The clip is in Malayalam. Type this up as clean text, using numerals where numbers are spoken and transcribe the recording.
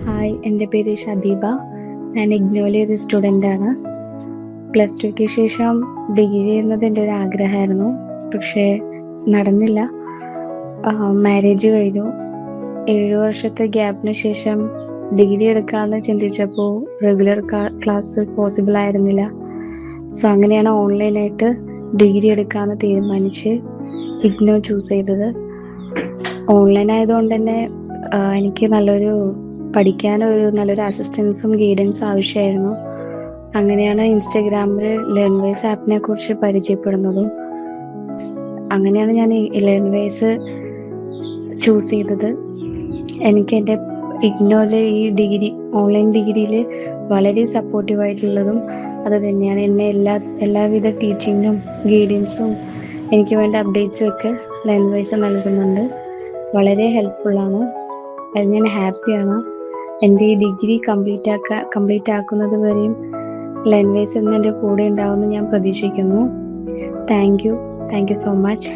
ഹായ്, എൻ്റെ പേര് ഷബീബ. ഞാൻ ഇഗ്നോയിലെ ഒരു സ്റ്റുഡൻ്റാണ്. പ്ലസ് ടുക്ക് ശേഷം ഡിഗ്രി ചെയ്യുന്നത് എൻ്റെ ഒരു ആഗ്രഹമായിരുന്നു. പക്ഷേ നടന്നില്ല. മാരേജ് കഴിഞ്ഞു. 7 വർഷത്തെ ഗ്യാപ്പിന് ശേഷം ഡിഗ്രി എടുക്കാമെന്ന് ചിന്തിച്ചപ്പോൾ റെഗുലർ ക്ലാസ് പോസിബിൾ ആയിരുന്നില്ല. സോ അങ്ങനെയാണ് ഓൺലൈനായിട്ട് ഡിഗ്രി എടുക്കാമെന്ന് തീരുമാനിച്ച് ഇഗ്നോ ചൂസ് ചെയ്തത്. ഓൺലൈൻ ആയതുകൊണ്ട് തന്നെ എനിക്ക് പഠിക്കാനൊരു നല്ലൊരു അസിസ്റ്റൻസും ഗൈഡൻസും ആവശ്യമായിരുന്നു. അങ്ങനെയാണ് ഇൻസ്റ്റഗ്രാമിൽ ലേൺവേസ് ആപ്പിനെ കുറിച്ച് പരിചയപ്പെടുന്നതും. അങ്ങനെയാണ് ഞാൻ ഈ ലേൺവേസ് ചൂസ് ചെയ്തത്. എനിക്ക് എൻ്റെ ഇഗ്നോയിലെ ഈ ഓൺലൈൻ ഡിഗ്രിയിൽ വളരെ സപ്പോർട്ടീവായിട്ടുള്ളതും അത് തന്നെയാണ്. എന്നെ എല്ലാവിധ ടീച്ചിങ്ങും ഗൈഡൻസും എനിക്ക് വേണ്ട അപ്ഡേറ്റ്സും ഒക്കെ ലേൺവേസ് നൽകുന്നുണ്ട്. വളരെ ഹെൽപ്ഫുള്ളാണ്. അത് ഞാൻ ഹാപ്പിയാണ്. എൻ്റെ ഈ ഡിഗ്രി കംപ്ലീറ്റ് ആക്കുന്നത് വരെയും ലേൺവേസ് ഇന്ന് എൻ്റെ കൂടെ ഉണ്ടാവുമെന്ന് ഞാൻ പ്രതീക്ഷിക്കുന്നു. Thank you so much.